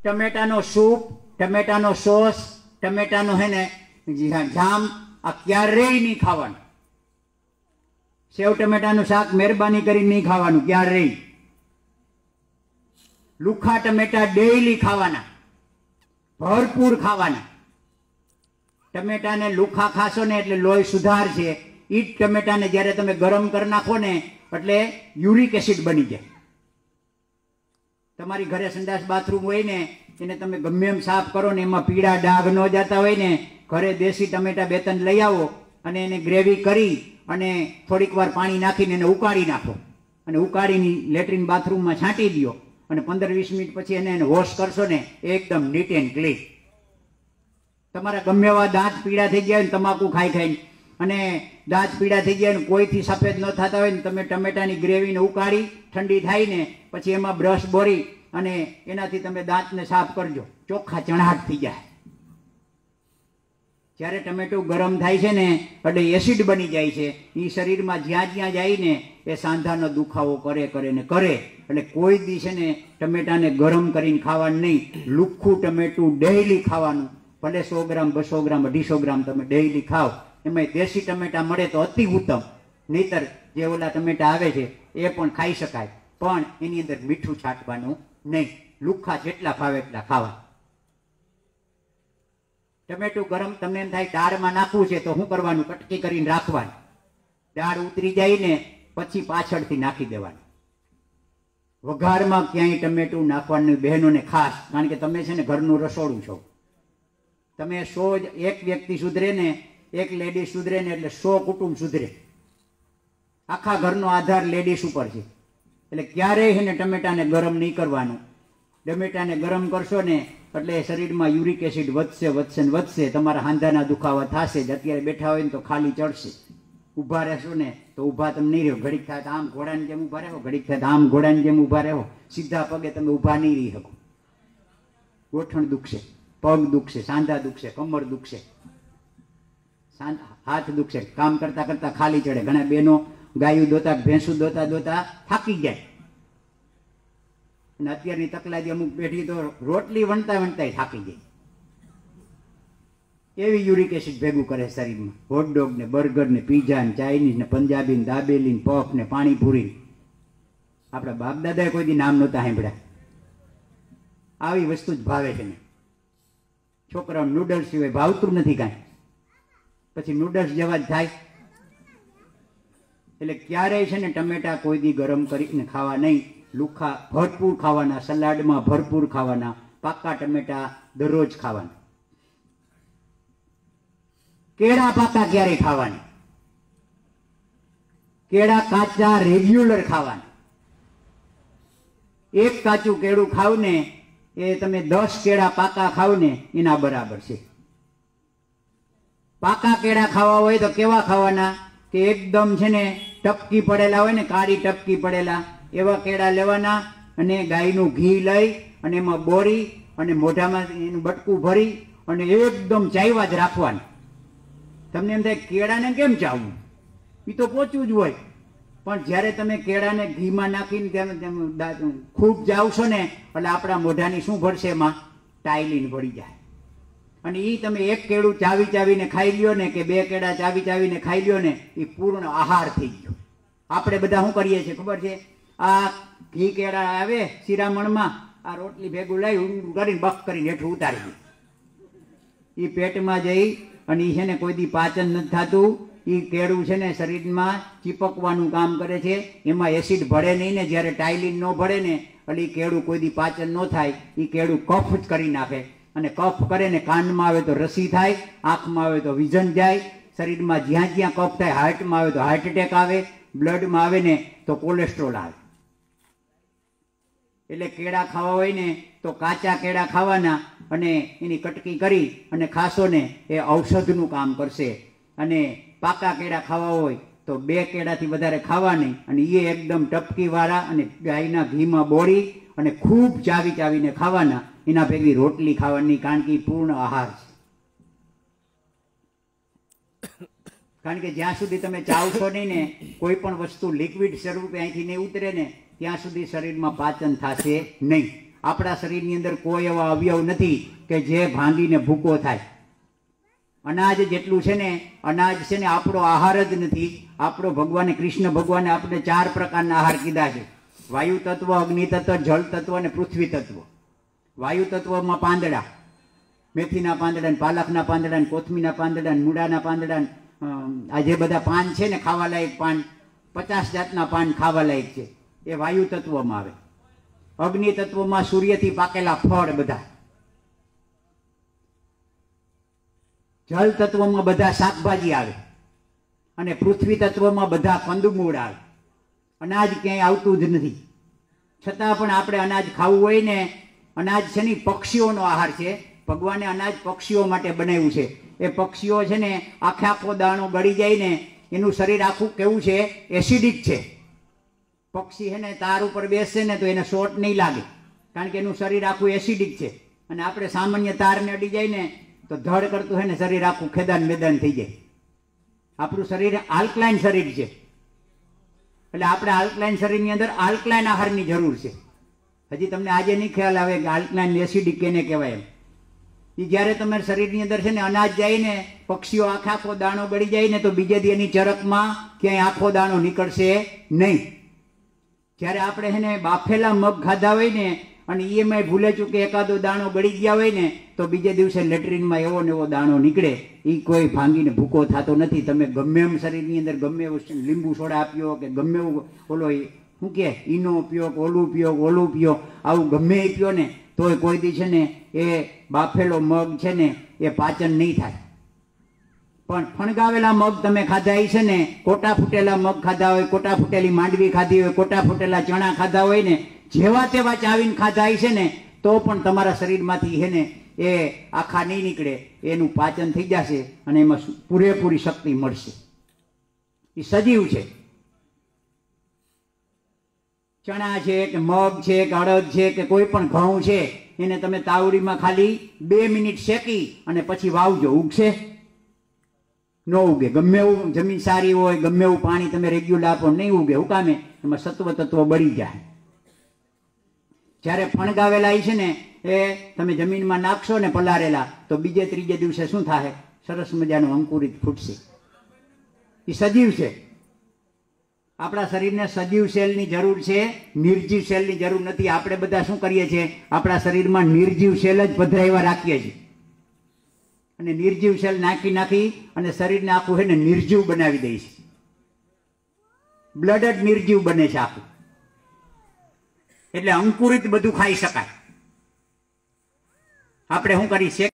ટમેટાનો soup, ટમેટાનો sauce, ટમેટાનો હે ને જામ, આ ક્યારેય નહીં ખાવાનું. સેવ ટમેટાનું શાક મહેરબાની કરી નહીં ખાવાનું ક્યારેય. લુખા ટમેટા ડેઈલી ખાવાના, ભરપૂર ખાવાના. ટમેટાને લુખા ખાશો ને એટલે લોહી સુધારશે. ઈ જ ટમેટાને જ્યારે તમે ગરમ કરી નાખો ને એટલે યુરિક એસિડ બની જાય. તમારી ઘરે સંડાસ બાથરૂમ હોય ને એને તમે ગમે એમ સાફ કરો ને એમાં પીળા ડાઘ ન જતા હોય ને, ઘરે દેશી ટમેટા 2-3 લઈ આવો અને એને ગ્રેવી કરી અને થોડીક વાર પાણી નાખીને એને ઉકાળી નાખો અને ઉકાળીને લેટ્રિન બાથરૂમમાં છાંટી દો અને 15-20 મિનિટ પછી એને વોશ કરશો ને એકદમ નીટ એન્ડ ક્લીન. તમારા ગમે એવા દાંત પીળા થઈ ગયા હોય ને તમાકુ ખાઈ ખાઈને અને દાંત પીળા થઈ ગયા ને કોઈથી સફેદ ન થતા હોય ને તમે ટમેટાની ગ્રેવીને ઉકાળી ઠંડી થાય ને પછી એમાં બ્રશ બોરી અને એનાથી તમે દાંતને સાફ કરજો, ચોખ્ખા ચણાટ થઈ જાય. જ્યારે ટમેટું ગરમ થાય છે ને એટલે એસિડ બની જાય છે. એ શરીરમાં જ્યાં જ્યાં જાય ને એ સાંધાનો દુખાવો કરે ને કરે. એટલે કોઈ દી છે ને ટમેટાને ગરમ કરીને ખાવાનું નહીં. લુખ્ખું ટમેટું ડેઈલી ખાવાનું. ભલે 100 ગ્રામ, 200 ગ્રામ, 250 ગ્રામ તમે ડેઈલી ખાઓ. એમાં દેશી ટમેટા મળે તો અતિ ઉત્તમ, નહીતર જે ઓલા ટમેટા આવે છે એ પણ ખાઈ શકાય, પણ એની અંદર મીઠું છાંટવાનું નહીં. લુખ્ખા જેટલા ભાવે એટલા ખાવા. ટમેટું ગરમ તમને એમ થાય દાળમાં નાખવું છે તો શું કરવાનું? કટકી કરીને રાખવાનું. દાળ ઉતરી જાય ને પછી પાછળથી નાખી દેવાનું. વઘારમાં ક્યાંય ટમેટું નાખવાનું બહેનોને ખાસ, કારણ કે તમે છે ને ઘરનું રસોડું છો. તમે 100 એક વ્યક્તિ સુધરે ને, એક લેડીઝ સુધરે ને એટલે 100 કુટુંબ સુધરે. આખા ઘરનો આધાર લેડીઝ ઉપર છે. એટલે ક્યારેય છે ને ટમેટાને ગરમ નહીં કરવાનું. ટમેટાને ગરમ કરશો ને એટલે શરીરમાં યુરિક એસિડ વધશે. તમારા હાંધાના દુખાવા થશે જ. અત્યારે બેઠા હોય ને તો ખાલી ચડશે. ઊભા રહેશો ને તો ઊભા તમે નહીં રહો. ઘડીક થાય તો આમ ઘોડાની જેમ ઊભા રહો, ઘડીક થાય તો આમ ઘોડાની જેમ ઊભા રહો. સીધા પગે તમે ઊભા નહીં રહી શકો. ગોઠણ દુખશે, પગ દુખશે, સાંધા દુખશે, કમર દુખશે, હાથ દુખશે. કામ કરતા કરતા ખાલી ચડે. ઘણા બહેનો ગાયું દોતા ભેંસું દોતા થાકી જાય. અને અત્યારની તકલાદી અમુક પેઢી તો રોટલી વણતા થાકી જાય. એવી યુરિક એસિડ ભેગું કરે શરીરમાં. હોટડોગ ને, બર્ગર ને, પીઝા ને, ચાઇનીઝ ને, પંજાબી ને, દાબેલી ને, પફ ને, પાણીપુરી. આપણા બાપ દાદાએ કોઈ દી નામ નહોતા સાંભળ્યા. આવી વસ્તુ જ ભાવે છે ને. છોકરાઓ નૂડલ્સ સિવાય ભાવતું નથી કાંઈ. પછી નૂડલ્સ જેવા જ થાય. એટલે ક્યારેય છે ને ટમેટા કોઈ દી ગરમ કરીને ખાવા નહીં. લુખા ભરપૂર ખાવાના, સલાડમાં ભરપૂર ખાવાના. પાકા ટમેટા દરરોજ ખાવાના. કેળા પાકા ક્યારે ખાવાના? કેળા કાચા રેગ્યુલર ખાવાના. એક કાચું કેળું ખાવ ને એ તમે 10 કેળા પાકા ખાવ ને એના બરાબર છે. પાકા કેળા ખાવા હોય તો કેવા ખાવાના? કે એકદમ છે ને ટપકી પડેલા હોય ને, કાળી ટપકી પડેલા એવા કેળા લેવાના અને ગાયનું ઘી લઈ અને એમાં બોરી અને મોઢામાં એનું બટકું ભરી અને એકદમ ચાવ્યા જ રાખવાનું. તમને એમ થાય કેળાને કેમ ચાવવું? એ તો પોચું જ હોય. પણ જ્યારે તમે કેળાને ઘીમાં નાખીને ખૂબ જાવશો ને એટલે આપણા મોઢાની શું ભરશે? એમાં ટાઇલિન ભળી જાય. અને એ તમે એક કેળું ચાવીને ખાઈ લ્યો ને કે 2 કેળા ચાવીને ખાઈ લ્યો ને એ પૂર્ણ આહાર થઈ ગયો. આપણે બધા શું કરીએ છીએ ખબર છે? આ ઘી કેળા આવે શિરામણમાં, આ રોટલી ભેગું લઈ ઊંડું કરીને બફ કરીને હેઠું ઉતારી દે. એ પેટમાં જઈ અને એ છે ને કોઈ દી પાચન નથી થતું. એ કેળું છે ને શરીરમાં ચીપકવાનું કામ કરે છે. એમાં એસિડ ભળે નહીં ને, જ્યારે ટાઇલિન ન ભળે ને એટલે એ કેળું કોઈ દી પાચન ન થાય. એ કેળું કફ જ કરી નાખે. અને કફ કરે ને કાનમાં આવે તો રસી થાય, આંખમાં આવે તો વિઝન જાય, શરીરમાં જ્યાં જ્યાં કફ થાય, હાર્ટમાં આવે તો હાર્ટ એટેક આવે, બ્લડમાં આવે ને તો કોલેસ્ટ્રોલ આવે. એટલે કેળા ખાવા હોય ને તો કાચા કેળા ખાવાના અને એની કટકી કરી અને ખાશો ને એ ઔષધનું કામ કરશે. અને પાકા કેળા ખાવા હોય તો 2 કેળાથી વધારે ખાવા નહીં. અને એ એકદમ ટપકીવાળા અને ગાયના ઘીમાં બોળી અને ખૂબ ચાવીને ખાવાના. એના ભેગી રોટલી ખાવાની, કારણ કે એ પૂર્ણ આહાર છે. કારણ કે જ્યાં સુધી તમે ચાવશો નહીં ને કોઈ પણ વસ્તુ લિક્વિડ સ્વરૂપે અહીંથી નહીં ઉતરે ને ત્યાં સુધી શરીરમાં પાચન થશે નહીં. આપણા શરીરની અંદર કોઈ એવા અવયવ નથી કે જે ભાંગીને ભૂકો થાય. અનાજ જેટલું છે ને, અનાજ છે ને આપણો આહાર જ નથી. આપણો ભગવાને, કૃષ્ણ ભગવાને આપણે 4 પ્રકારના આહાર કીધા છે: વાયુ તત્વ, અગ્નિ તત્વ, જળ તત્વ અને પૃથ્વી તત્વ. વાયુ તત્વમાં પાંદડા, મેથીના પાંદડા, પાલકના પાંદડા, કોથમીના પાંદડા, મૂળાના પાંદડા, આ જે બધા પાન છે ને ખાવા લાયક પાન, 50 જાતના પાન ખાવા લાયક છે, એ વાયુ તત્વમાં આવે. અગ્નિ તત્વમાં સૂર્યથી પાકેલા ફળ બધા. જળ તત્વમાં બધા શાકભાજી આવે અને પૃથ્વી તત્વમાં બધા કંદમૂળ આવે. અનાજ ક્યાંય આવતું જ નથી, છતાં પણ આપણે અનાજ ખાવું હોય ને, અનાજ છે ને પક્ષીઓનો આહાર છે. ભગવાને અનાજ પક્ષીઓ માટે બનાવ્યું છે. એ પક્ષીઓ છે ને આખો દાણો ગળી જાય ને એનું શરીર આખું કેવું છે? એસિડિક છે. પક્ષી છે ને તાર ઉપર બેસશે ને તો એને શોટ નહીં લાગે, કારણ કે એનું શરીર આખું એસિડિક છે. અને આપણે સામાન્ય તારને અડી જાય ને તો ધડ કરતું હોય ને શરીર આખું ખેદાન મેદાન થઈ જાય. આપણું શરીર આલ્કલાઇન શરીર છે, એટલે આપણે આલ્કલાઇન શરીરની અંદર આલ્કલાઇન આહારની જરૂર છે. હજી તમને આજે નહીં ખ્યાલ આવે કે આલ્કલાઇન એસિડિક કેને કહેવાય એમ. એ જ્યારે તમારા શરીરની અંદર છે ને અનાજ જાય ને, પક્ષીઓ આખો દાણો ગળી જાય ને તો બીજે દી એની ચરકમાં ક્યાંય આખો દાણો નીકળશે નહીં. જ્યારે આપણે છે ને બાફેલા મગ ખાધા હોય ને અને એમાંય ભૂલે ચૂકે એકાદો દાણો ગળી ગયા હોય ને તો બીજે દિવસે લેટ્રિનમાં એવો ને એવો દાણો નીકળે. એ કોઈ ભાંગીને ભૂકો થતો નથી. તમે ગમે એમ શરીરની અંદર ગમે એવું લીંબુ સોડા આપ્યો કે ગમે એવું ઓલો શું કે ઈનો પીઓ, ઓલું પીઓ, આવું ગમે એ પીઓ ને તોય કોઈ દી છે ને એ બાફેલો મગ છે ને એ પાચન નહીં થાય. પણ ફણગાવેલા મગ તમે ખાધા છે ને, કોટા ફૂટેલા મગ ખાધા હોય, કોટા ફૂટેલી માંડવી ખાધી હોય, કોટા ફૂટેલા ચણા ખાધા હોય ને, જેવા તેવા ચાવીને ખાધા છે ને તો પણ તમારા શરીરમાંથી છે ને એ આખા નહીં નીકળે, એનું પાચન થઈ જશે અને એમાં પૂરેપૂરી શક્તિ મળશે. એ સજીવ છે. ચણા છે કે મગ છે કે અડદ છે કે કોઈ પણ ઘઉં છે, એને તમે તાવડીમાં ખાલી 2 મિનિટ શેકી અને પછી વાવજો, ઉગશે? ન ઉગે. ગમે એવું જમીન સારી હોય, ગમે એવું પાણી તમે રેગ્યુલર આપો, નહીં ઉગે. શું કામે? એમાં સત્વ તત્વ બળી જાય. જ્યારે ફણગાવેલા છે ને એ તમે જમીનમાં નાખશો ને પલારેલા તો બીજે ત્રીજે દિવસે શું થાય? સરસ મજાનું અંકુરિત ફૂટશે. એ સજીવ છે. આપણા શરીરને સજીવ સેલની જરૂર છે, નિર્જીવ સેલની જરૂર નથી. આપણે બધા શું કરીએ છીએ? આપણા શરીરમાં નિર્જીવ સેલ જ પધરાવ્યા રાખીએ છીએ અને નિર્જીવ સેલ નાખી અને શરીરને આખું છે ને નિર્જીવ બનાવી દે છે. બ્લડ જ નિર્જીવ બને છે આખું. એટલે અંકુરિત બધું ખાઈ શકાય. આપણે શું કરીએ?